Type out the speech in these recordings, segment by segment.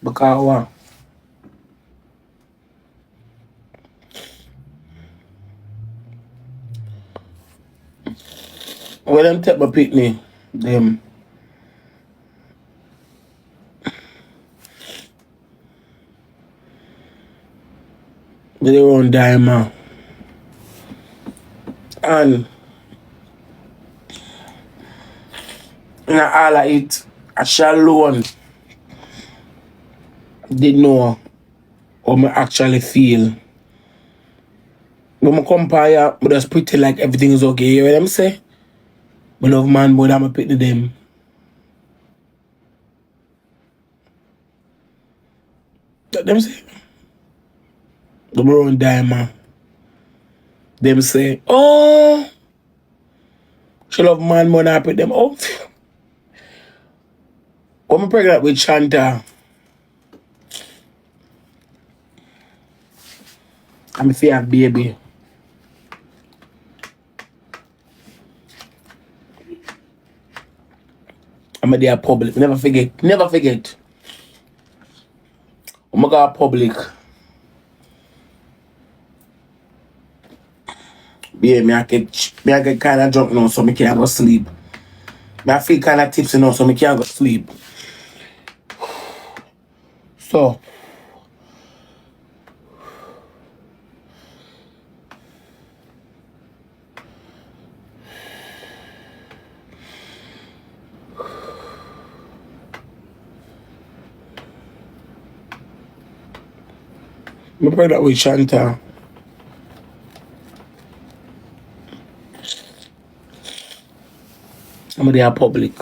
Because what? When them take my picnic, them they run diamond. And in all of it, I shall alone didn't know how I actually feel. When I compare, I just pretend like everything is okay. You know what I'm saying? I love man more than I pick them. That them say, the run diamond. Them say, oh, she love man more than I pick them. Oh, when I'm pregnant with Shantau, I'm a fear baby. I'm a day public. Never forget. Never forget. I'm go public. Yeah, me I get kind of drunk now, so me can't go sleep. Me I feel kind of tipsy now, so me can't go sleep. So, I'm pregnant with Shantau. I'm a day public.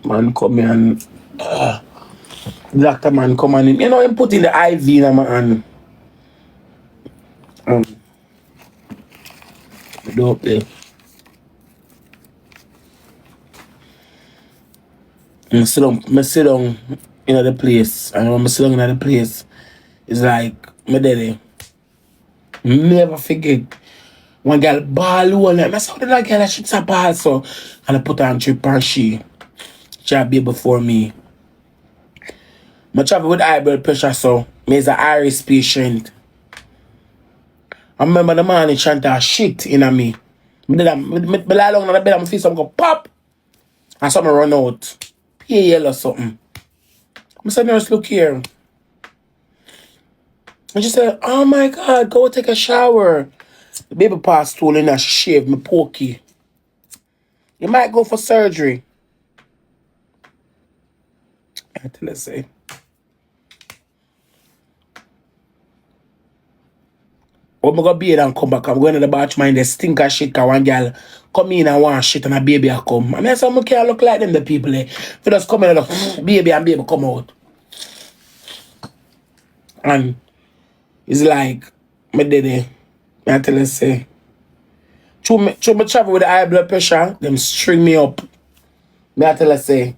Man come here and doctor man come on in. You know him put in the IV in my hand. The dope there. I sit down in the place. And when I sit down in the place, it's like my daddy. Never forget. One girl ball all night. I saw that girl that shoots a ball so and I put her on trip and she had baby before me. I travel with high blood pressure, so me is an Irish patient. I remember the man in Shantau shit in a me. I lie down on the bed and my face go pop. And something run out. PAL or something. I said, nurse, look here. And she said, oh my God, go take a shower. The baby passed stool in and she shaved me pokey. You might go for surgery. I tell her, say. When I go bed and come back, I'm going to the bathroom and they stink of shit. Cause one girl come in and want shit and a baby a come. I mean, some can't look like them, the people. If you just come in and look, baby and baby come out. And it's like, my daddy, I tell her, say, through me travel with the high blood pressure, them string me up. I tell her, say,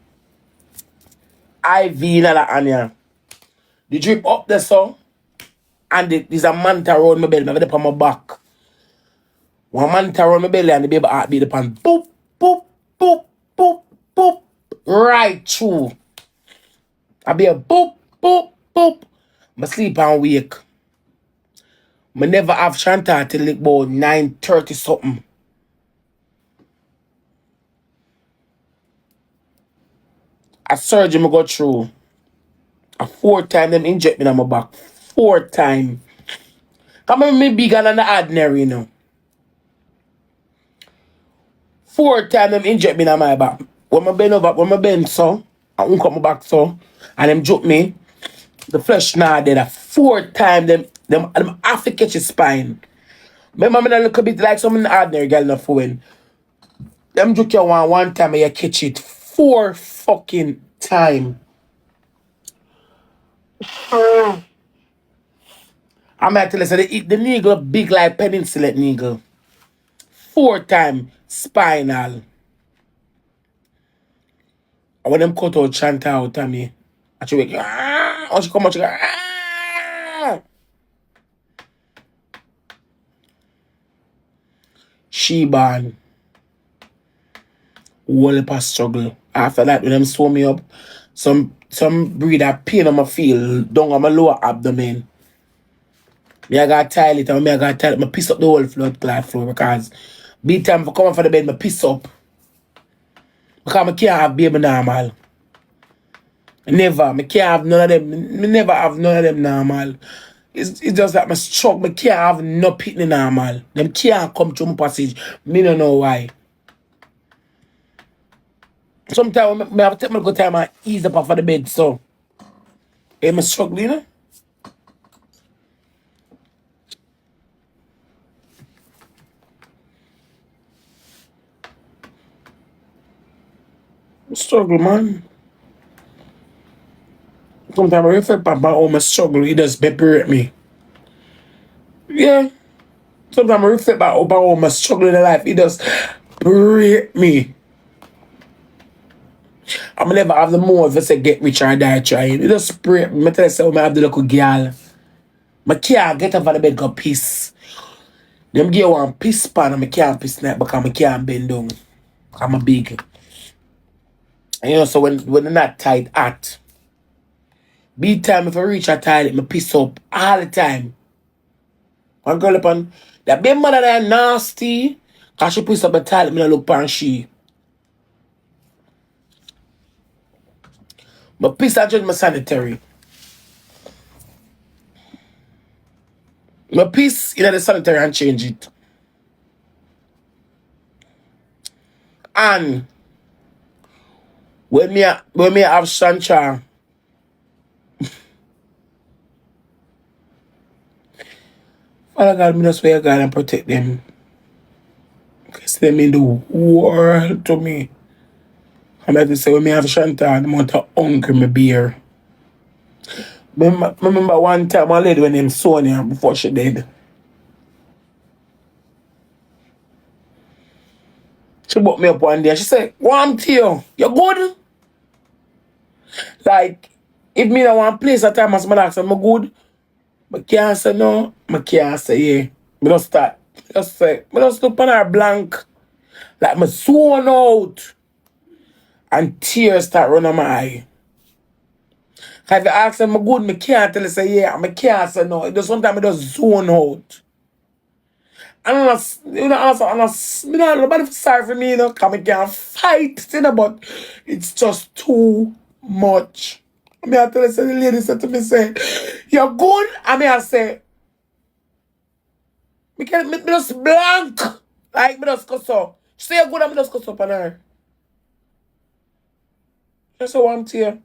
IV in the onion. The drip up there, so, and there's a manta around my belly. I have it on my back. One manta around my belly and the baby heartbeat upon boop, boop, boop, boop, boop, right through. I be a boop, boop, boop. I sleep and wake. I never have Shantau till like about 9:30 something. A surgery I go through. A 4 time them inject me on my back. 4 time. Come on, me bigger than the ordinary, you know. 4 time them inject me on my back. When I bend over, when I bend so, I won't come back so, and them joke me, the flesh now dead. 4 time them have to catch his spine. Remember me a little bit like some ordinary girl in the phone. Them joke you one time and you catch it 4 fucking time. I'm gonna tell you, so the needle big like peninsula needle. 4 time spinal. And when them cut out Shantau out of me, I should wake, and she come out, she go, she born. Whole heap of struggle. After that, when them sew me up, some breed of pain on my feel down on my lower abdomen. I got toilet and I got toilet. I piss up the whole blood floor because be time for coming for the bed, I piss up. Because I can't have baby normal. Never. I can't have none of them. I never have none of them normal. It's just that my stroke. I can't have no pitney normal. Them can't come through my passage. Me don't know why. Sometimes I have to take my good time and ease up off of the bed, so I'm struggling, you know? I struggle, man. Sometimes I reflect back about all my struggle, it does separate me. Yeah. Sometimes I reflect back about all my struggle in life, it does break me. I'm never have the more if I say get rich or die trying. It just break me. I tell you, I have the little girl. I can't get up on the bed go piss. Them girl want piss pan and I can't piss night because I can't bend down. I'm a big. And you know, so when they're not tight at, be time if I reach a toilet, I piss up all the time. One girl upon that big mother that nasty, cause she piss up the toilet, I look upon she. But piss I judge my sanitary. My piss in the sanitary and change it. And when me have Shantau, Father God, me just swear God and protect them. Because they mean the world to me. I'm about to say when me have Shantau, the amount of hungry me bear. Remember one time I lady when named Sonia before she died. She brought me up one day and she said, "Warm to you. You good?" Like, if me don't want place at time as my ask, am I good? I can't say no. I can't say yeah. I just start. Just say, I just look on her blank. Like, I'm zone out. And tears start running my eye. If you ask them, am I good? I can't tell you say yeah. I can't say no. It just sometimes I just zone out. And nobody sorry for me, you know, because I can't fight, you know, but it's just too much. I mean, I tell you, the lady said to me, say, "You're good?" I mean, I say, me just blank. Like, me just go so. She say, "You're good," and me just go so on her. She say, "What I'm to you?"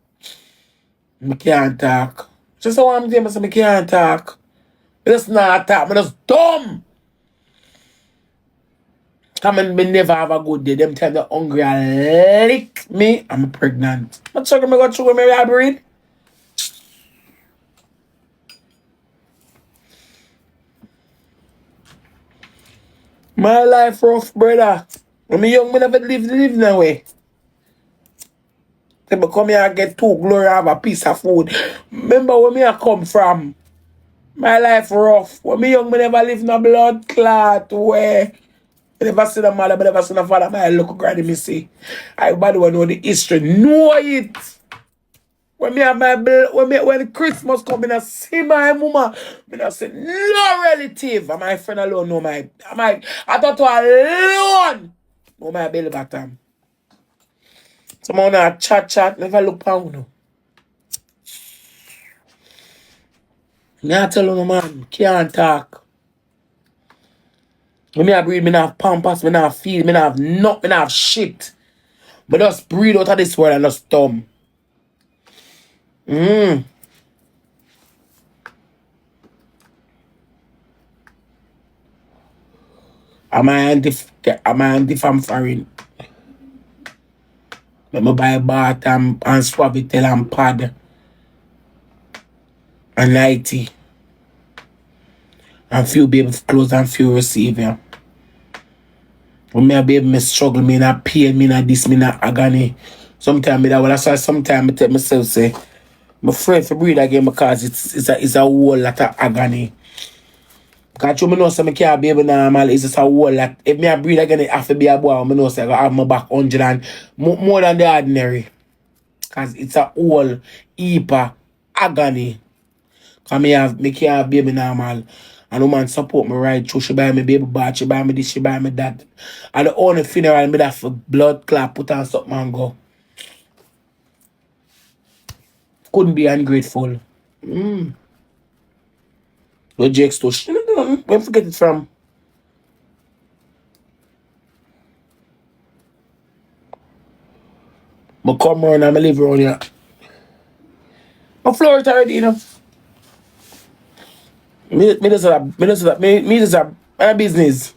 I can't talk. She say, "What I'm to you?" I say, "I can't talk." I just not talk. I just dumb. Come and me never have a good day. Them time they're hungry and lick me. I'm pregnant. Not sure me go through with me I breed. My life rough, brother. When me young, me never live that way. They come here and get too glory have a piece of food. Remember where me I come from? My life rough. When me young, me never live in a blood clot way. I never seen a mother, I never seen a father. My local granny me see. Everybody want to know the history. Know it. When me have my when Christmas come, I see my mama. I say no relative. And my friend alone know my I thought to alone know my belly bottom. Someone a chat, never look pound no. I tell you, man, can't talk. When I breathe, me not have pampas, me not have feed, me not have nothing, me not have shit. But just breathe out of this world and just dumb. Am I anti-famfarin? Let me buy a bath and Swabitel and pad and nighty. And few baby clothes and few receiver. When me a baby me struggle, me not pain, me not this, me not agony. Sometimes me that well, that's why sometimes I tell myself say, I'm afraid to breathe again because it's a whole lot of agony. Because you know say I can't baby normal, it's just a whole lot. If me a breathe again, it have to be a boy, I know say I have my back 100 and more than the ordinary. Cause it's a whole heap of agony. Cause me can't have baby normal. And woman support me right through. She buy me baby bath, she buy me this, she buy me that. And the only funeral me that for blood clot, put on something and go. Couldn't be ungrateful. No Jake's touch. Where forget it from? I come around and I live around here. I floor it already, you know. Me just a my business.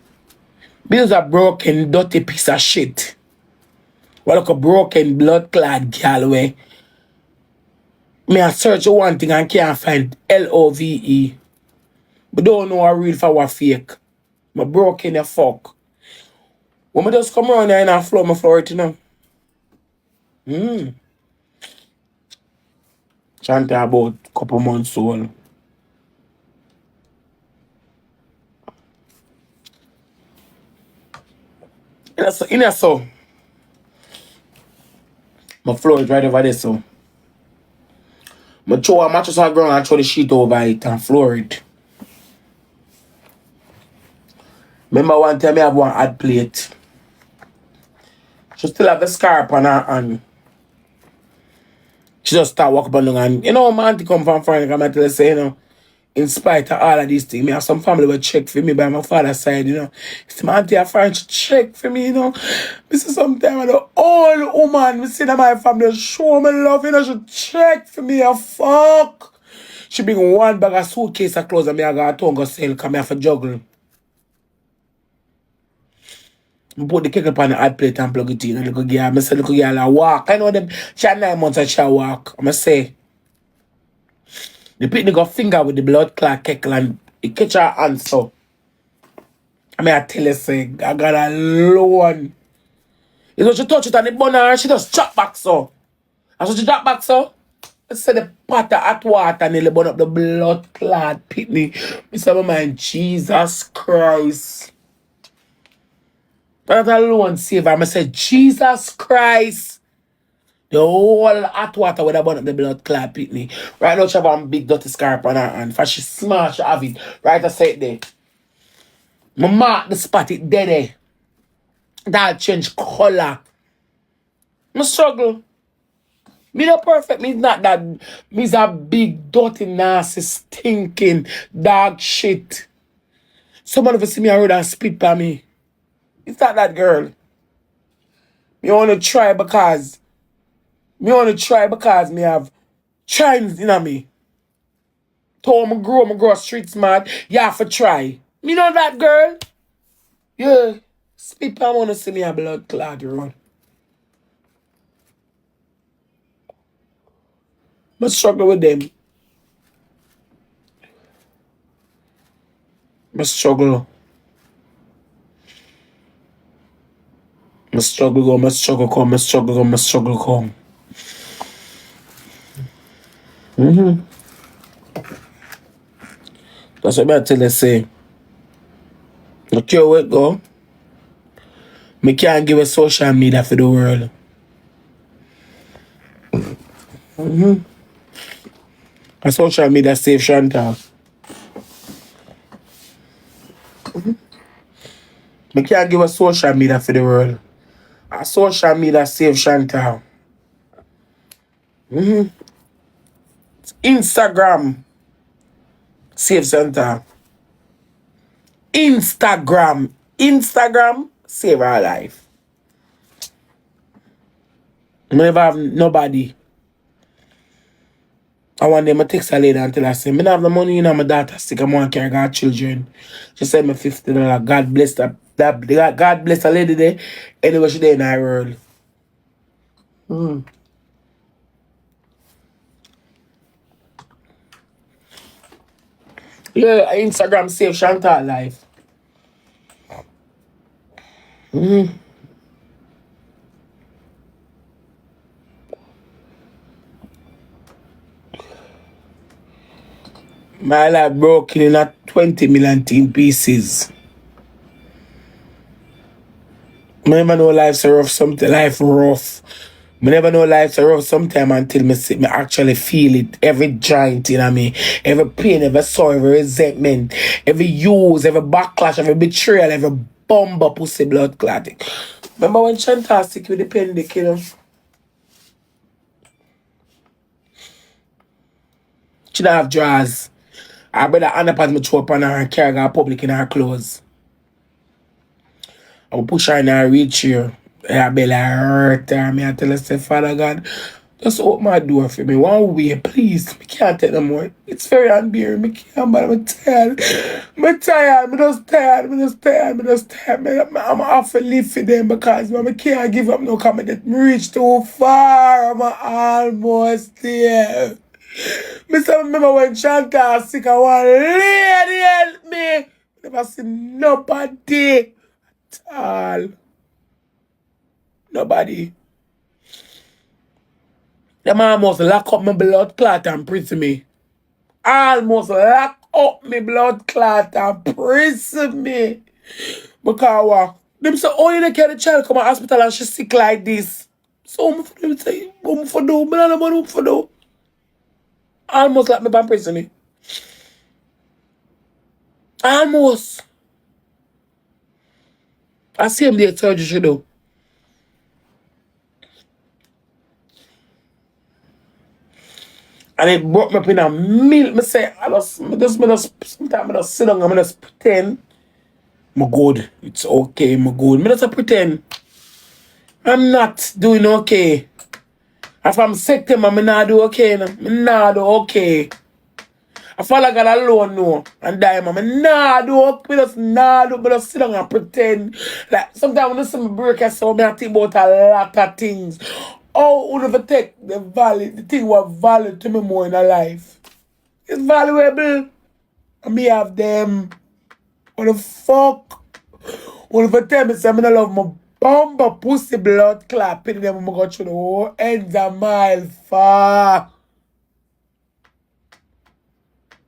Me just a broken, dirty piece of shit. Well, like a broken, blood clad girl where me I search for one thing and can't find LOVE. But don't know what real for what fake. Me broken the fuck. When me just come around here and I floor it, you know. Shantau about a couple months old. In a so. My floor is right over there, so. I throw a mattress on the ground and throw the sheet over it and floor it. Remember one time I have one hot plate. She still have the scarf on her hand. She just start walking along and, you know, my auntie come from foreign and I tell her, say, you know, in spite of all of these things, me have some family will check for me by my father's side, you know. It's my auntie and friend, she check for me, you know. This is sometimes the old woman, we see that my family show me love, you know, she check for me, a fuck. She bring one bag of suitcase of clothes and me I got a tongue go sell because I have to juggle. I put the kettle on the hot plate and plug it in. And little girl, I say little girl, I walk. I know them, she had 9 months and she walk. I say, the picnic got finger with the blood clot kettle and it catch her hand so. I tell her, say, I got a loan. You know, she touch it and the bun and she just drop back so. And so she drop back so. I said the pot of hot water nearly burn up the blood clot picnic. I said, my man, Jesus Christ. That alone save her. I said, Jesus Christ. The whole hot water would have burn up the blood clot pitney. Right now, she have one big dirty scarf on her hand. For she smart, she have it. Right, I say it there. I mark the spot, it dead there. That change color. I struggle. Me not perfect. Me not that. Me's a big, dirty, nasty, stinking, dog shit. Someone ever see me around and spit by me. It's not that girl. Me only try because me have Chinese in me. Told me grow street smart. You have to try. Me know that girl. Yeah. Spit I wanna see me a blood clot run. I struggle with them. I struggle. I struggle come. That's what I tell you, say. I care where it go. Me can't give a social media for the world. A social media save Shantau. Me can't give a social media for the world. A social media save Shantau. Instagram save Shantau. Instagram save our life. I never have nobody. I want them to text her later until I say, I don't have the money, you know, my daughter sick, I want to carry her children. She sent me $50. God bless her. God bless her lady there. Anyway, she there in our world. Yeah, Instagram save Shantau life. My life broken in a 20 million pieces. I never know life's rough, something life rough. Me never know life's a rough sometime until me actually feel it. Every joint in me, every pain, every sorrow, every resentment, every use, every backlash, every betrayal, every bumper pussy blood clotting. Remember when Shantau sick with the pen, the kid? She don't have drawers. I better underpants me throw up on her and carry her public in her clothes. I will push her in her wheelchair. Her belly hurt her. Me I tell her, say, Father God, just open my door for me. One way, please. Me can't take no more. It's very unbearable. Me can't, but I'm tired. I'm tired. I'm just tired. I'm just tired. I'm just tired. I'm off to live for them because I can't give up no comment. Me reach too far. I'm almost there. Me say, remember when Shantau sick, I want lady help me. Never seen nobody at all. Nobody. Them almost lock up my blood clot and prison me. Almost lock up my blood clot and prison me. Because what? Them say, oh, you don't care the child come to hospital and she sick like this. So I'm for them say, what I'm for do? I don't know what I'm for do. Almost like me by prison me. Almost. I see him there surgery she do. And it brought me up in a meal. Me say, sometimes I just sit down and I just pretend I'm good. It's okay, I'm good. Me just pretend I'm not doing okay. If I'm sick to me, I'm not do okay. I'm not do okay. I follow God alone no and die, man. I'm not do okay. Me just sit down and pretend. Like sometimes when I see me break I saw me I think about a lot of things. Oh, who never take the thing what value to me more in a life. It's valuable. And me have them. What the fuck? Who never tell me say I don't love my bumper pussy blood clapping them when I go through the whole ends a mile far.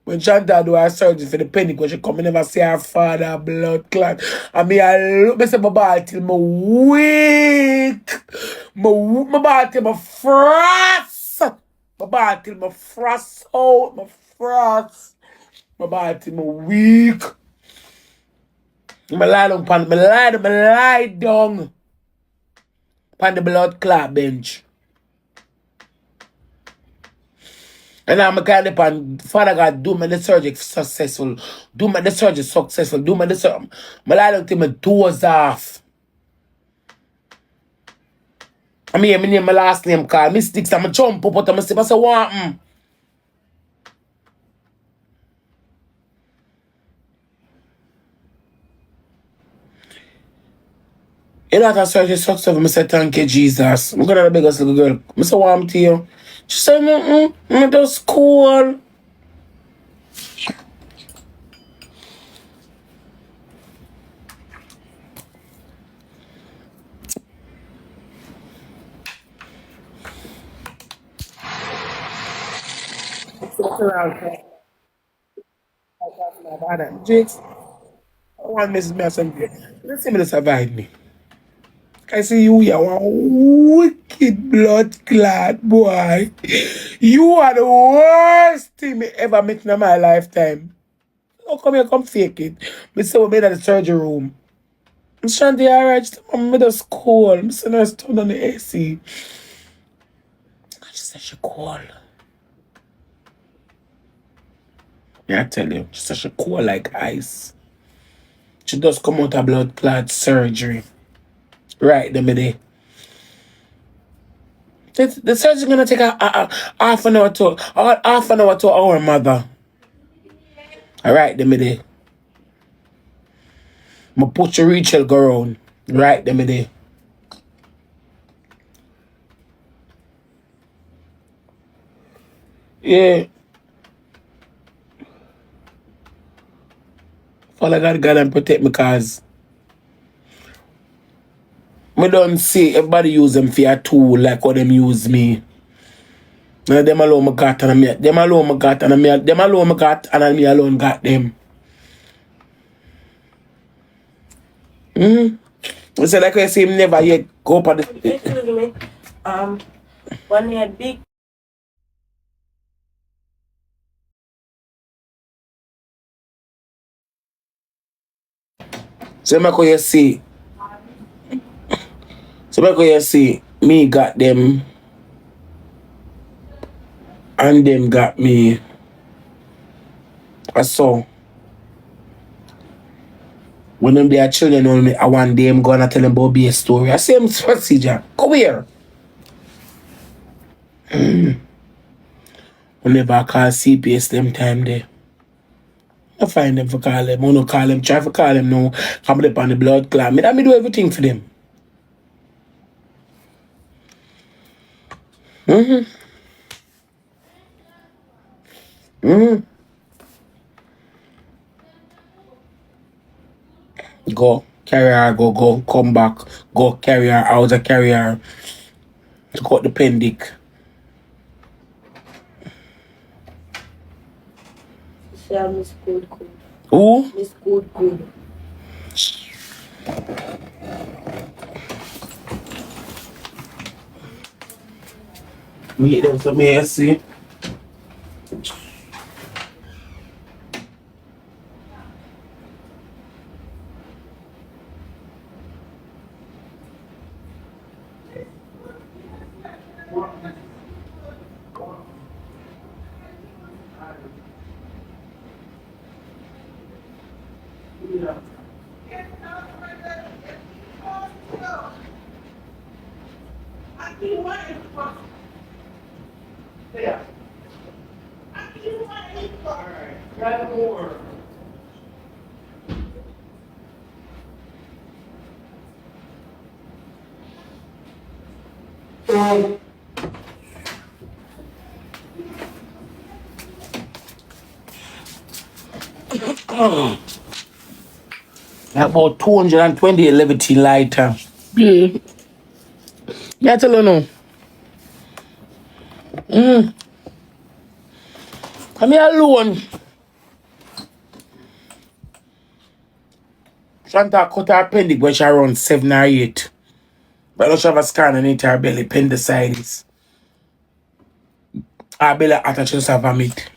When Shantau do her surgery for the penny, when she come, I never see her father blood clot. And me, I look, me say my ball till me weak. My ball till me frost. My ball till me frost out. My frost. My ball till me weak. Me lie down pan, me lie down pan the blood clot bench. And I'm kind of on Father God, do me the surgery successful. Do me the surgery successful. Do me the surgery. I lie down till my doors off. I mean, my name, my last name called Mystics. I'm a jump up, but I'm a say, what? You know that surgery successful. I say, thank you, Jesus. I'm going to beg us, little girl. I say, what to you? She said, I'm just cool. Jakes, I want Mrs. Mason. Let's see me to survive me. I see you are one wicked blood clot boy. You are the worst thing me ever met in my lifetime. How come you come fake it? Me say we made at the surgery room. I'm Shanti alright, I'm made us cold. I'm saying I turned on the AC. She said she cold. Yeah, I tell you, she said she cold like ice. She just come out of blood clot surgery. Right, the day. The surgery gonna take half an hour to our mother. Alright, the day. I put your Rachel go around. Right, the day. Yeah. Father God and protect me because I don't see everybody use them for a tool like how them use me. Now them alone I got and me. Them alone I got and me. Them alone I got and me alone got them. I said like I see him never yet go up on the One year big. So make you see. So make you see. Me got them, and them got me. I saw. When them their children on me, I want them gonna tell them about be a story. I same procedure. Come here. Whenever I call CPS them time there. I find them for call them. I no call them. Try for call them now. Come up on the blood clot. Me do everything for them. Go. Carry her, go, come back. Go carry her out of carry her. To cut the pendic. Yeah, Miss Good. Who? Miss Good. Me them some here, see. About 220 levity lighter. Yeah. Yeah, tell you no. Come here alone. Shantau cut her appendix when she around 7 or 8. But I don't have a scan in her belly, appendicitis. Her belly attached to her vomit.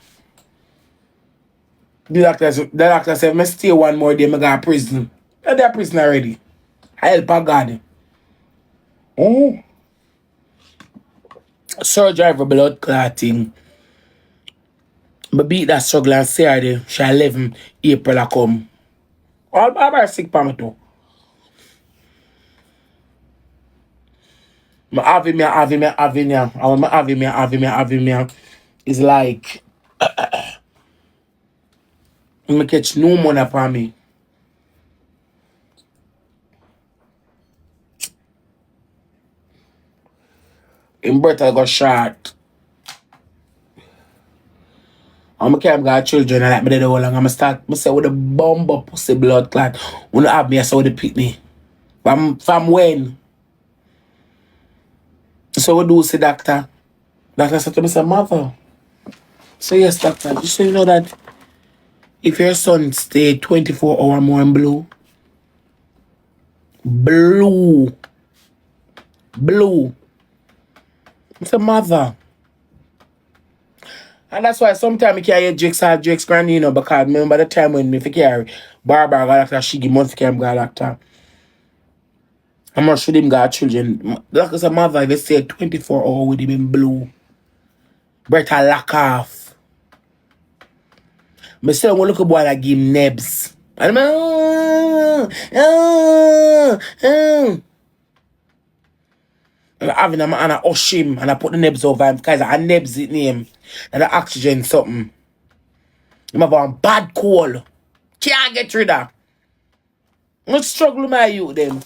The doctor said, I stay one more day, I go to prison. They're prison already. I help her God. Surgery for blood clotting. But beat that struggle and see her there. She 11 April I come. All Barbara sick for me too. Having me. It's like, I catch no money for me. In birth I got shot. I'm can't got children and like me the whole long. I'm start I say with the bumper pussy blood clot. When you have me, I saw the pick me. From when? So we do see doctor. Doctor said to me, say, mother. So yes, doctor. Just so you know that if your son stay 24 hours more in blue. I said, mother. And that's why sometimes I can't hear Jake's granny, because remember the time when me fi carry Barbara got doctor, she give month carry got doctor. I'm not sure them got children. Like I said, mother, if they stay 24 hours with him in blue. Breath a lock off. Me say, I want to look at boy that give him nebs. And I'm having a man and I hush him and I put the nebs over him because I nebs it name. And the oxygen something. I'm have a bad cold. Can't get rid of. I'm struggle my youth them.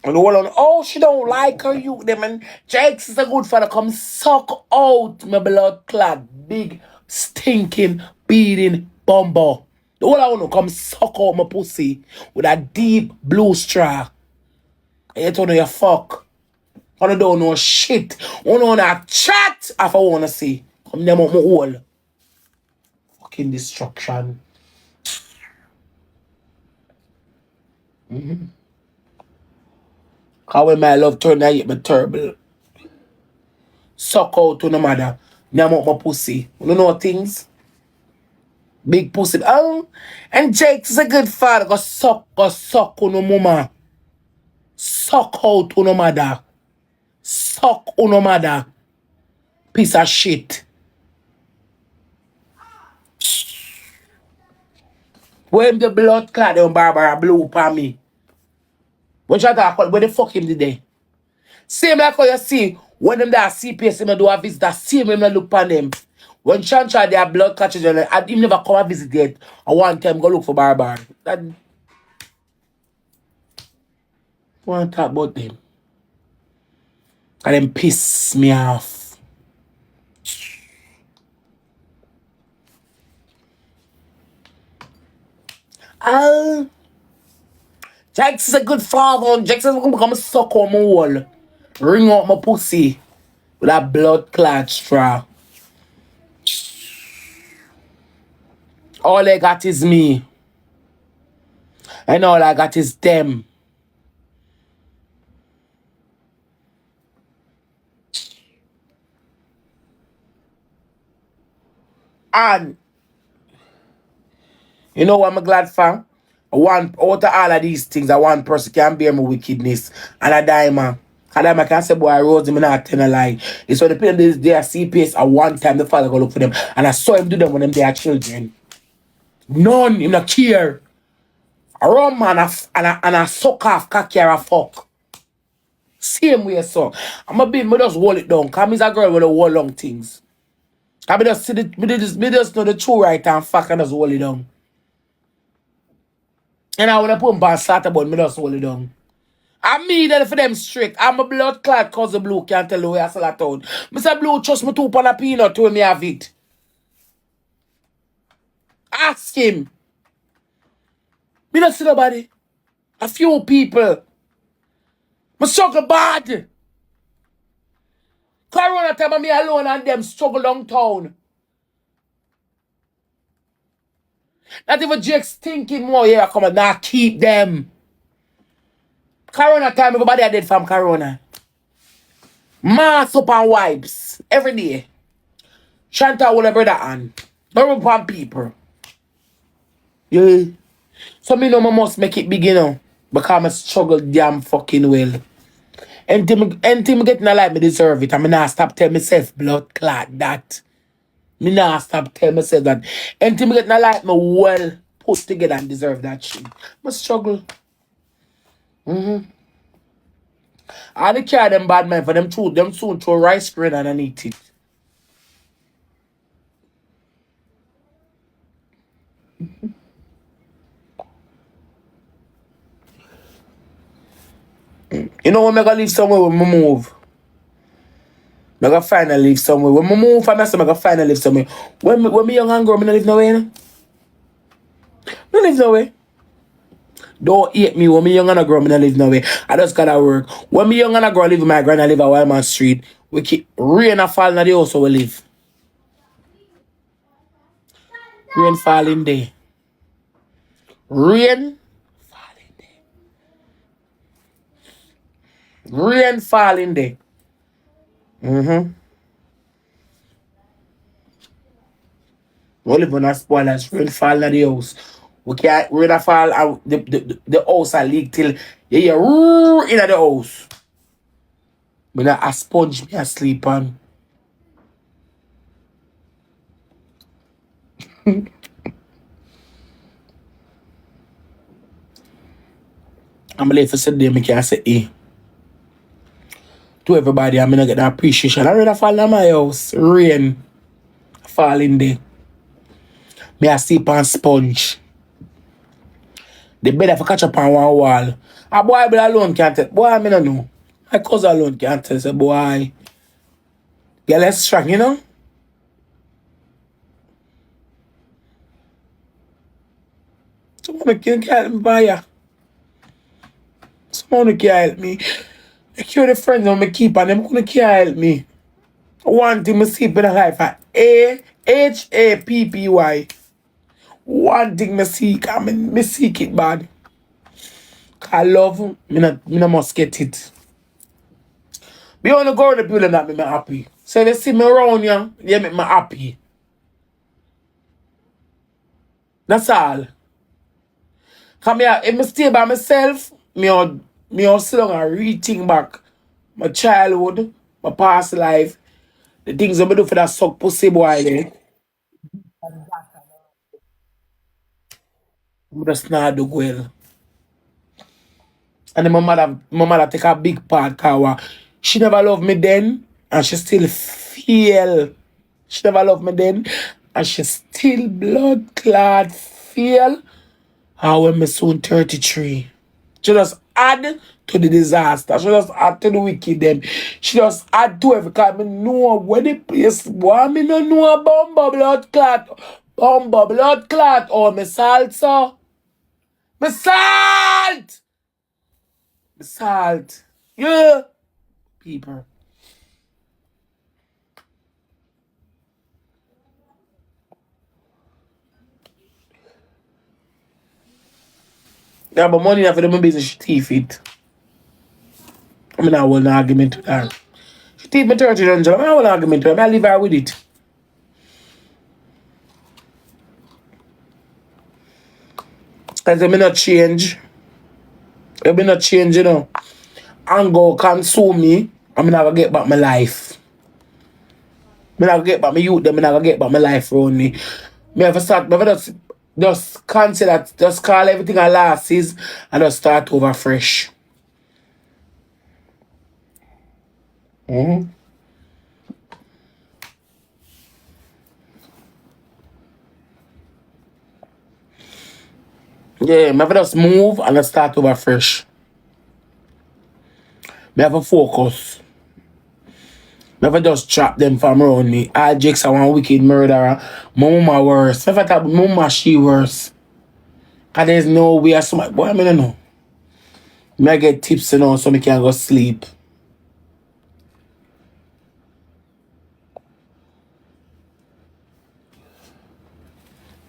And all on, oh, she don't like her youth them. And Jakes is a good father. Come suck out my blood clot. Big, stinking, beating bumbo. The whole I want to come suck out my pussy with a deep blue straw. And you don't know you fuck. I don't know shit. I don't wanna chat if I wanna see. Come them out my hole. Fucking destruction. Cause when my love turn, I hate me terrible. Suck out to no mother. Nyam out my pussy. You know things? Big pussy. Oh, and Jake's a good father. Go suck on no mama. Suck out to no mother. Suck on no mother. Piece of shit. When the blood clot on Barbara blew upon me. When you talk about where the fuck him today? Same like how you see when them that CPS him do a visit, that same him look upon them. When Shantau their blood catches and him never come and visit yet. And one time go look for Barbara. That want to talk about them. And them piss me off. Jack's a good father. Jackson's gonna come suck on my wall. Ring out my pussy with that blood clot straw. All I got is me. And all I got is them. And you know what I'm glad for? One out of all of these things, one person can bear my wickedness. And a diamond. And I can say, boy, Rosealee, I'm not telling a lie. It's when the people they are CPS at one time, the father go look for them. And I saw him do them when they are children. None, him not care. A rum man and a suck off cocky or a fuck. Same way, so. Me just hold it down. Because I'm a girl with a hold long things. I just see me just know the true right and fuck and just hold it down. And I when I put bad start about me just hold it down. I mean that for them strict. I'm a blood clot cause the blue can't tell you where I sell that out. Mr. Blue trust me 2 pound of peanut when me have it. Ask him. Me not see nobody. A few people. Me struggle bad. Corona time me alone and them struggle downtown. Not even Jake's thinking more here come and now keep them. Corona time everybody are dead from Corona. Mask up and wipes every day. Shantau will brother on. Don't rub on people. Yeah. So me know I must make it big, you know. Because I struggle damn fucking well. Anything me get in a life, me deserve it. And me not stop tell myself blood clot that. Me not stop tell myself that. Anything me get in a life, me well put together and deserve that shit. Me struggle. I don't care them bad man for them soon throw rice grain and eat it. You know when I gonna live somewhere when I move? I gonna finally live somewhere. When I move from myself, I gonna finally live somewhere. When me young and girl, I don't live nowhere. I don't live nowhere. Don't hate me when me young and a girl, I don't live nowhere. I just gotta work. When me young and a girl live with my grand, I live at Wildman Street. We keep rain and fall in the house where we live. Rain falling there. Rain falling there. Rain falling there. We live on a spoilers. Rain fall in the house. We can't rain fall and the house a leak till you hear in the house. Me not a sponge me a sleep on. I'm late for Sunday, I can say to everybody, I'm gonna get the appreciation. I rather fall in my house. Rain fall in there. Me a sleep on sponge. The bed if I catch up on one wall. A boy alone can't tell. Boy, I don't know. My cousin alone can't tell. Say, boy, get less strong, you know? Someone can help me buy ya. Someone can help me. I cure the friends on me keep and them gonna can't help me. One thing me sleep in a life at AHAPPY. One thing me seek, me seek it bad. I love me not must get it. Me only go to the people that make me happy. So they see me around you, they make me happy. That's all. Cause me, if I stay by myself, me sit down and rethink back my childhood, my past life, the things I do for that suck pussy boy there. I just not do well. And then my mother take a big part cause she never loved me then and she still feel. She never loved me then and she still blood clot feel how when me soon 33. She just add to the disaster. She just add to the wicked them. She just add to every because me know where the place boy. Me no know a bumbo blood clot. Bumbo blood clot. Oh, me salt so. Me salt! Me salt. Yeah. People. Yeah, but money for them business she thief it. I mean I hold an argument with her. She thief me 30,000. I hold an argument with her. I leave her with it. Cause they may not change. They may not change, you know. And go consume me. I'm not gonna get back my life. I'm not gonna get back my youth, I'm not gonna get back my life around me. Me have to start, me have to just cancel that, just call everything a losses and just start over fresh. Mm-hmm. Yeah, me have to just move and just start over fresh. Me have to focus. Me have to just trap them from around me. All Jakes are one wicked murderer. My mama worse. Me have to talk about my mama, she worse. Cause there's no way so much. Boy, I don't know. Me I get tips, you know, so me can go sleep.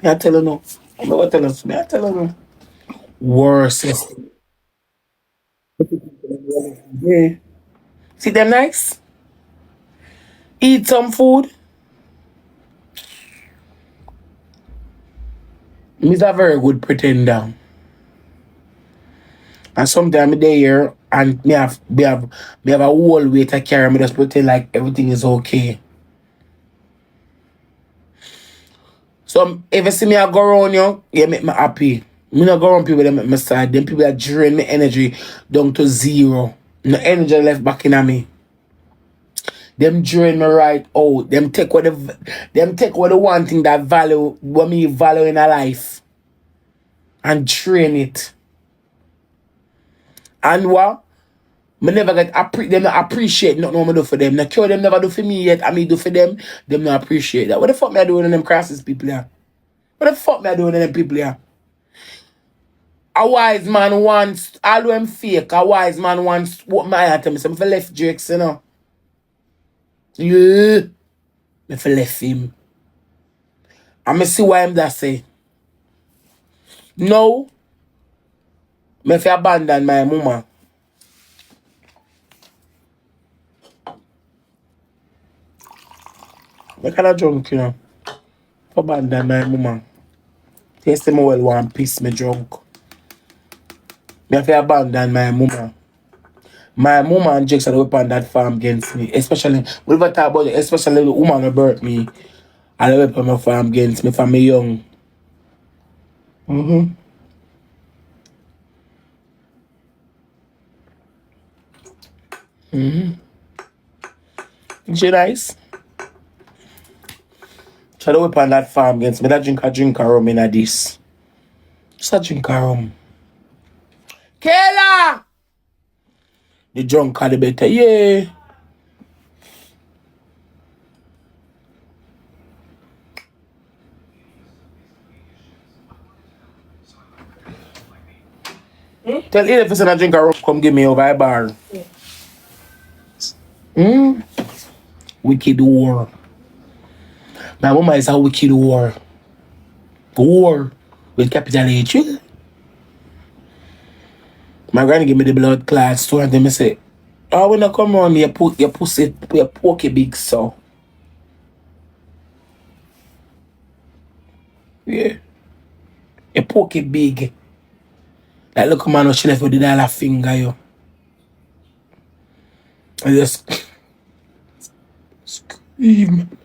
Me I tell you no. I'm not tell us. Me I tell you no. Worse. Yeah. See them nice? Eat some food. Me's a very good pretender. And sometimes they here and me have a whole weight to carry. Me just pretend like everything is okay. So if you see me I go around you, you make me happy. Me not go around people that make me sad. Them people that drain me energy down to zero. No energy left back in me. Them drain me right out. Them take what the one thing that value what me value in a life and drain it. And what? Me never get them not appreciate nothing what me do for them. No cure them never do for me yet. I me do for them. Them not appreciate that. What the fuck me I doing in them crosses people here? What the fuck me I doing in them people here? A wise man wants all them fake. A wise man wants what my at me. So me for left Drakes, you know. Yeah. Me for left him. And me see why him that say. No. Me for abandon my mama. Me kinda drunk, you know. Abandon my mama. Taste me well one piece me drunk. Me have to abandon my mama. My mama and Jakes are the weapon that farm against me. Especially, we never talk about it, especially the woman who birthed me. And the weapon my farm against me from me young. Mm-hmm. Mm-hmm. She nice. So the weapon that farm against me. That drink a rum in a this. Just a drink a rum. Kayla! The drunk are the better, yeah. Tell Edith if I drink a rum, come give me over a bar. Hmm? Wicked war. My mama is a wicked war. War with capital H. My granny give me the blood clot story and then me say, Oh, when I come around, you put your pussy, your pokey big so. Yeah. Your pokey big. Like, look, man, what she left with the dollar finger, yo. I just scream.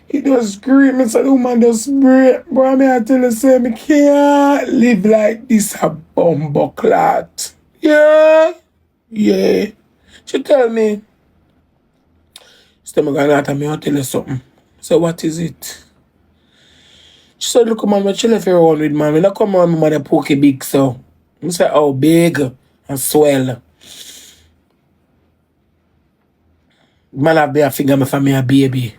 He just screaming, so the woman just break. Bro, I tell you, say, me can't live like this, a bumbleclot. Yeah. Yeah. She tell me, "Stay, me gonna out of me, I'll tell you something." So what is it? She said, look, man, when she left everyone with, man, when I come around, man, the pokey big, so. I say, oh, big and swell. Man, have a finger me for me a baby.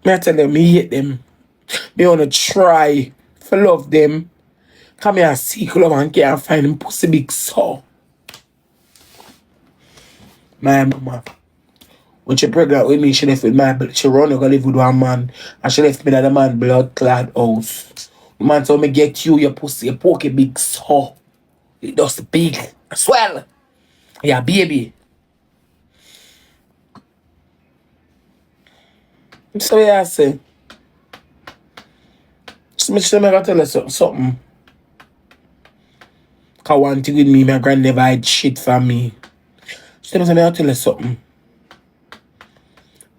Me I tell them, me hate them. Me wanna try to love them. Come here, seek love and can't find them pussy big, so. My mama. When she pregnant with me, she left with she run to go live with one man. And she left me that the man blood clad house. The man told me, get you, your pussy, your pokey big, so. It does big. Swell. Yeah, baby. So yeah, I say. She me gotta tell her something. Cause one thing with me, my grand never hide shit from me. She me gotta tell her something.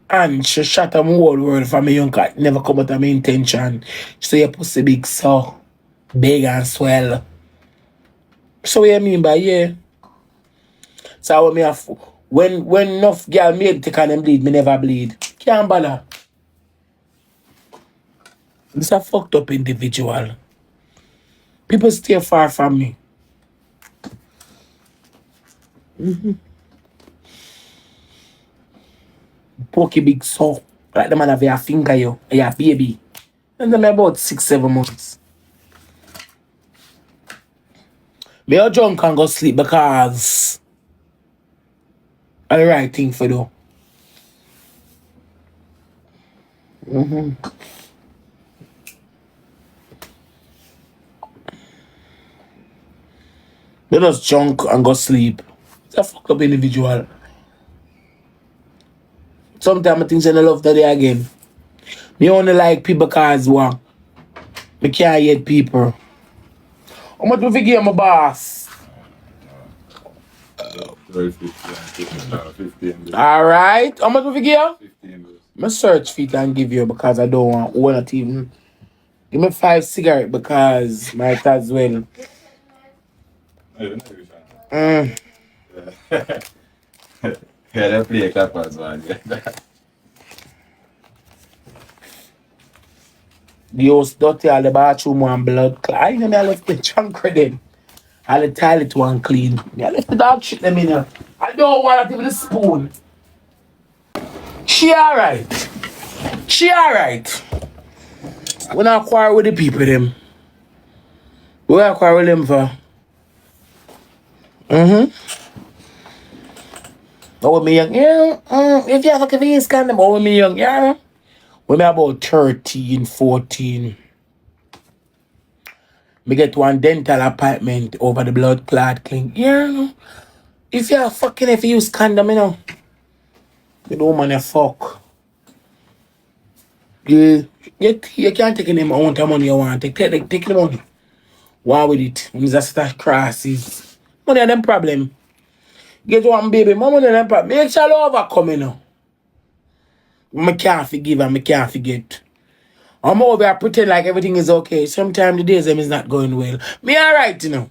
And she shot a whole world for me young cat. Never come out of my intention. She say your pussy big, so big and swell. So what you mean by yeah? So when me have when enough girl made take on them bleed, me never bleed. Can't bother. This a fucked up individual. People stay far from me. Pokey big so. Like the man have your finger yo, your baby. And then about 6-7 months. Me a drunk and go sleep because I the right thing for do. Me just drunk and go sleep. It's a fucked up individual. Sometimes I think I love that day again. Me only like people because what? Me can't hate people. How much we give my boss? 15. Alright. How much we give? 15. I search for it and give you because I don't want not even. Give me 5 cigarettes because might as well. Yeah, they play a clap as well. The house dirty, all the bathroom one blood clot. I know me I left the trunk then. All the toilet one clean. Me I left the dog shit them in here. I don't want to give the spoon. She alright. She alright. We not quarrel with the people them. We not quarrel with them for. Oh, when me young, yeah. If you have a convenience condom, oh, when me young, yeah. When me about 13, 14. Me get one dental appointment over the blood clot clinic. Yeah. If you're fucking if you use condom, you know. You don't want to fuck. Yeah. You can't take any amount of money you want. Take the money. One with it. When it's a start crosses. Money are them problem. Get one baby, my money are them problem. Make sure you overcome, you know. I can't forgive and I can't forget. I'm over here pretend like everything is okay. Sometimes the days them is not going well. Me alright, you know.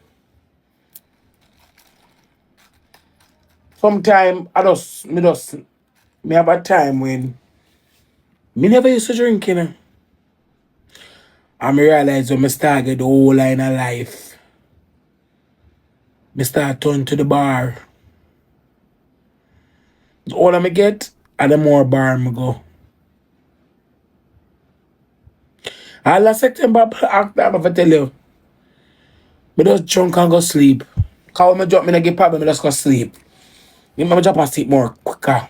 Sometimes me have a time when me never used to drink, you know. And me realize when me start get the whole line of life. Me start turn to the bar. The older me get, and the more bar me go. All last September, after I'm going to tell you, me just drunk and go sleep. Because when me drop, me not get problem, me just go sleep. Me drop and sleep more quicker.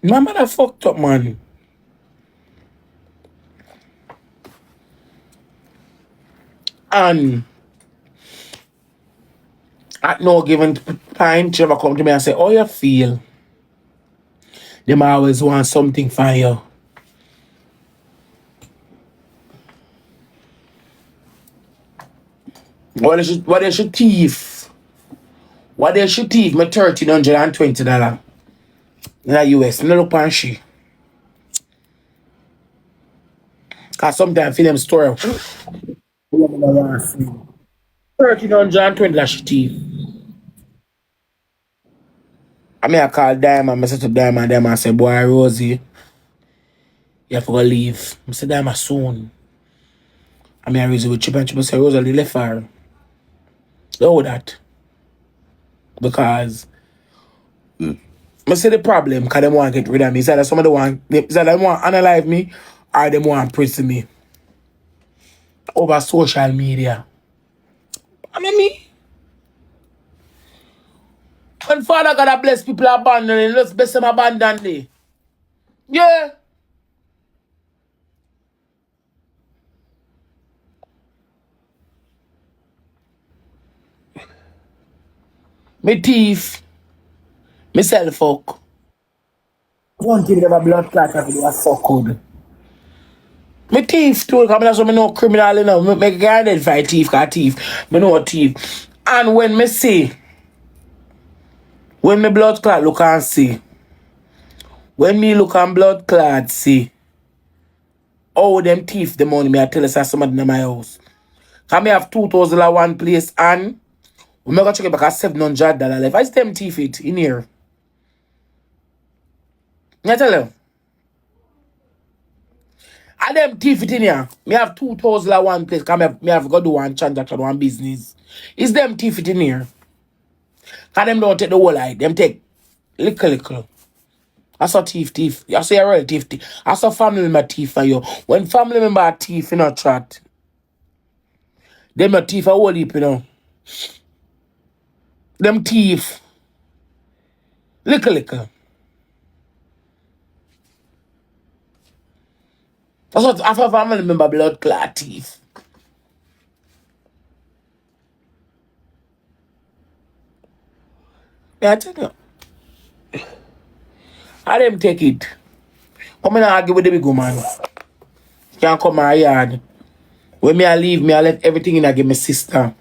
My mother fucked up, man. And at no given time, she ever come to me and say, how you feel? Them always want something from you. What they should thief? What they should thief? Me $1,320 in the US. Me no look on she. Cause sometimes I feel them story. $1,320 she thief. I mean I call Diamond, I set up Diamond, Diamond say, boy Rosie, you have to go leave. I said Diamond soon. I mean I reason with Chip and Chip say Rosalie left her. Know that. Because I say the problem, because they want to get rid of me. It's either somebody want to analyze me or they want to prison me over social media. I mean me. When Father God bless people abandoning, let's bless them abundantly. Yeah. Me thief. Me sell fuck. One thing never blood clot have to do a fuck good. Me thief too, because that's what me know criminal, you know. Me can identify thief, because thief. Me know a thief. And when me see, when me blood clot look and see, when me look and blood clot see, oh, them thief the money, me I tell us that somebody in my house. Because me have $2,000 place and we may go check it back at $700 left. I them thief it in here. I tell you. I them thief it in here. Me have $2,000 place because me have got do one transaction, one business. It's them thief it in here. Because them don't take the whole light. Them take little. I saw thief. I say a real thief. I saw family member thief for you. When family member are thief, you know, chat. Them a thief a whole heap, you know. Them thief. Little. That's what I thought family member blood clot thief. Yeah, I tell you. How them take it? Come in and argue with the big woman. Can't come my yard. When me I leave, me I left everything in I give my sister.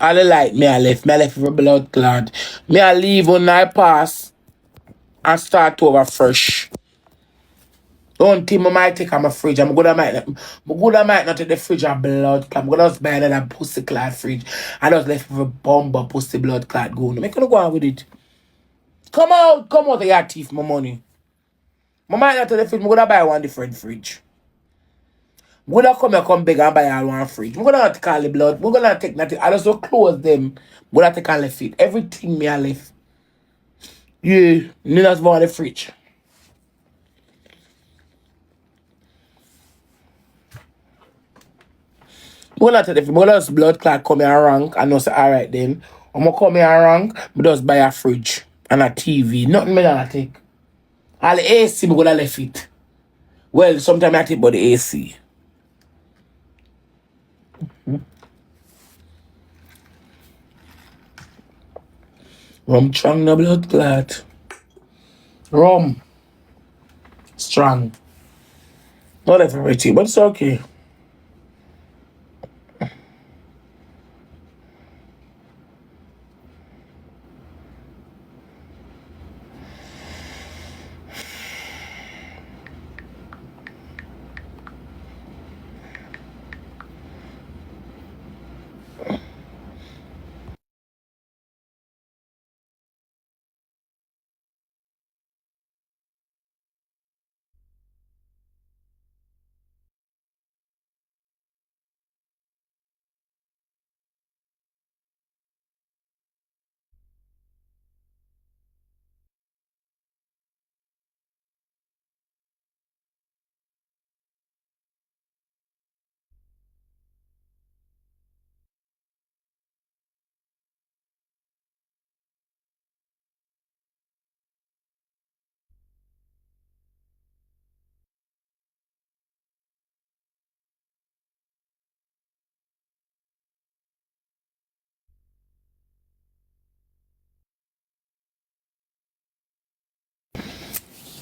All the light me I left. Me I left with a blood clot. Me I leave when I pass and start over fresh. Don't think I might take on my fridge. I'm good I might not take the fridge and blood clot. I'm gonna just buy another pussy clot fridge. I just left with a bomber pussy blood clot going. I'm gonna go on with it. Come out of your teeth, my money. I might not take the fridge, I'm gonna buy one different fridge. I'm gonna come big and buy all one fridge. I'm gonna not take all the blood. We're gonna take nothing. I just don't close them. I'm gonna take all the feet. Everything me I left. Yeah, you just want the fridge. I'm gonna take the fridge. I'm gonna just blood clot come here rank and I say, alright then. I'm gonna come here rank, but just buy a fridge and a TV. Nothing me gonna take. All the AC, I'm gonna left it. Well, sometimes I take about the AC. Rum strong no blood clot. Rum strong. Not everything, but it's okay.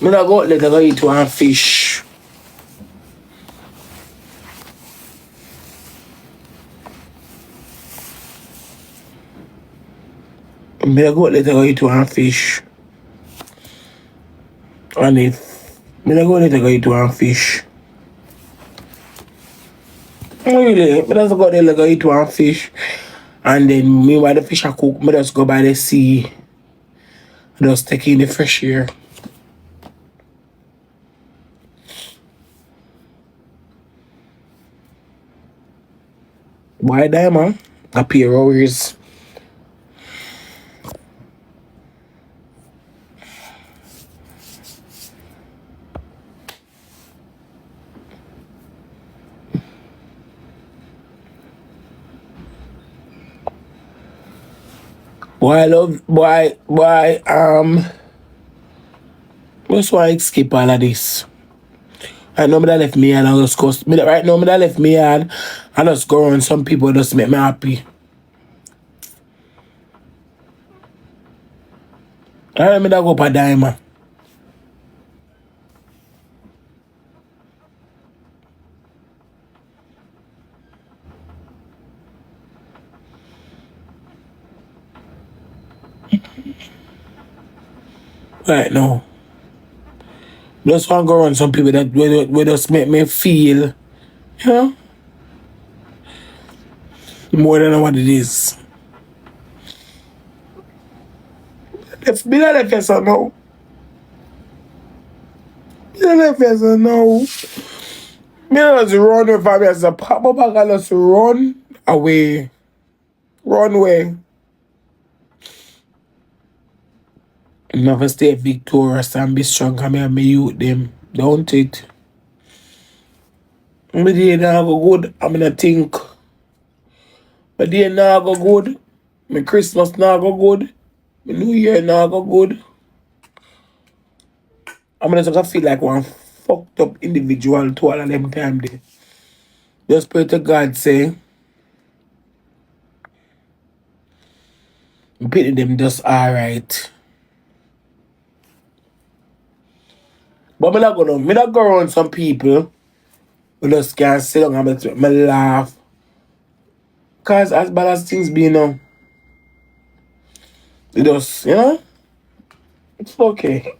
Me not go let her go eat one fish. Me not go let her go eat one fish. And if me not go let her go eat one fish. Really, me just go let her go eat one fish. And then me while the fish are cook, me just go by the sea. Just take in the fresh air. Why die, man? A pair of hours. Just why skip all of this. Right now, me that left me and I just go. Right now, me that left me and I just go around some people just make me happy. Right now, me that go up a diamond. Right now. Just want to go around some people that will just make me feel, you know, more than what it is. If me not left here so now. Me not left here so now. Me not just run away from me as a pop up. I can just run away. Run away. Never stay victorious and be strong. Come here, me youth them. Don't it? My day now go good. I'm gonna think. My day now go good. My Christmas now go good. My New Year now go good. I'm gonna just feel like one fucked up individual to all of them time there. Just pray to God say, pity them just alright. But me not go around some people who just can't sit down and me laugh. Cause as bad as things be now, it just, you know, it's okay.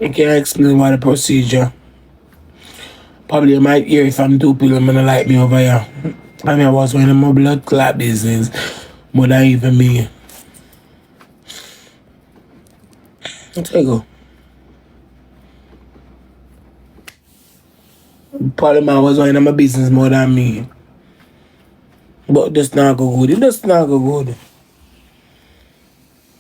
I can't explain why the procedure. Probably you might hear if I'm too people gonna like me over here. I mean I was one of my blood clot business more than even me. Let's go. Probably man was one of my business more than me. But just not go good. It just not go good.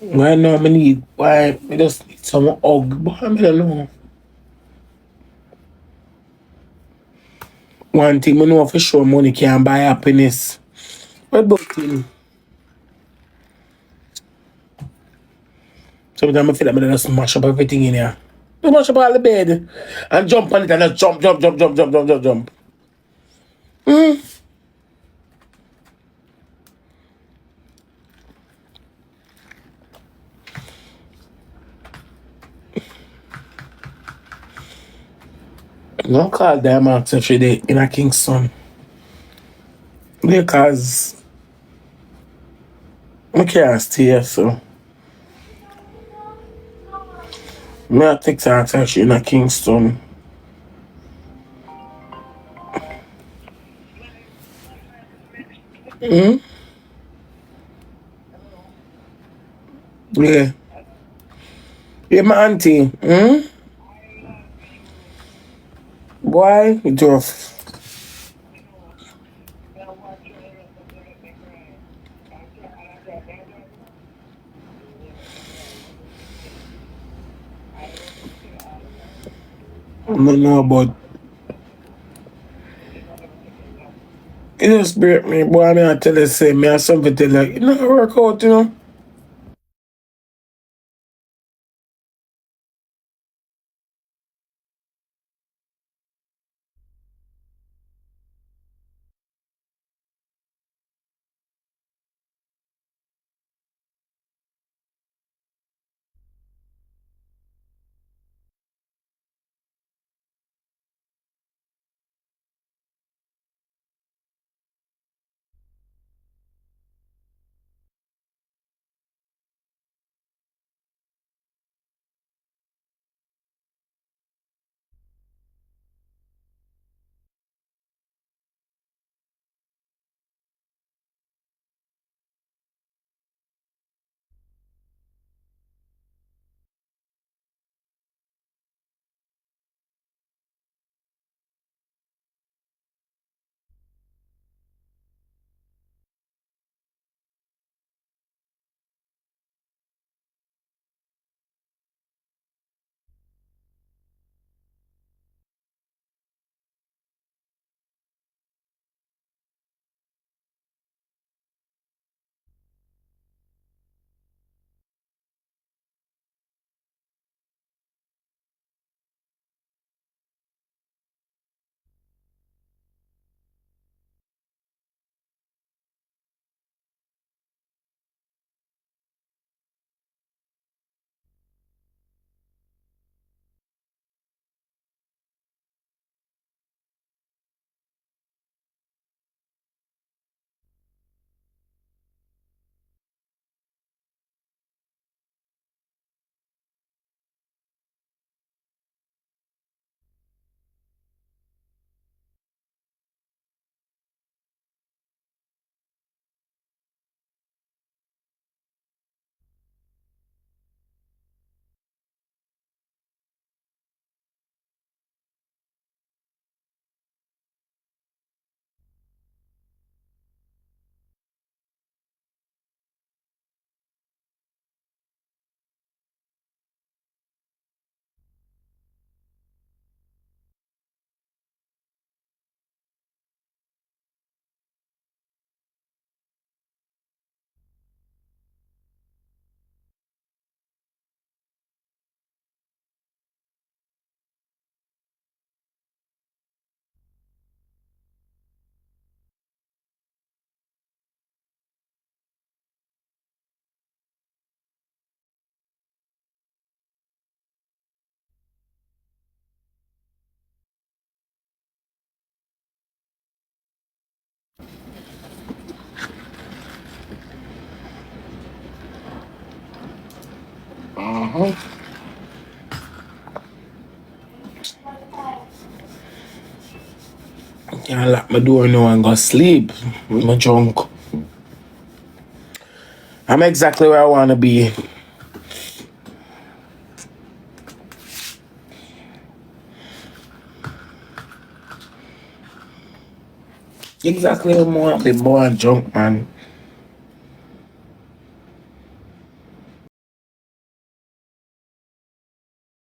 Right now I need why I just need some hug. But I don't know. One thing I know for sure money can't buy happiness. What about him? Sometimes I feel like I just smash up everything in here. Just mash up all the bed. And jump on it and just jump. Don't call Diamond every day in a Kingston. Because I can't stay here, so I take time actually in a Kingston. Yeah. Yeah, my auntie. Why? It's rough. I don't know about just break me, boy. I mean, I tell you, say, me have something to tell you. It not work out, you know. Can't lock my door now and go sleep. I'm drunk. I'm exactly where I want to be. Exactly where I want to be, boy, and drunk, man.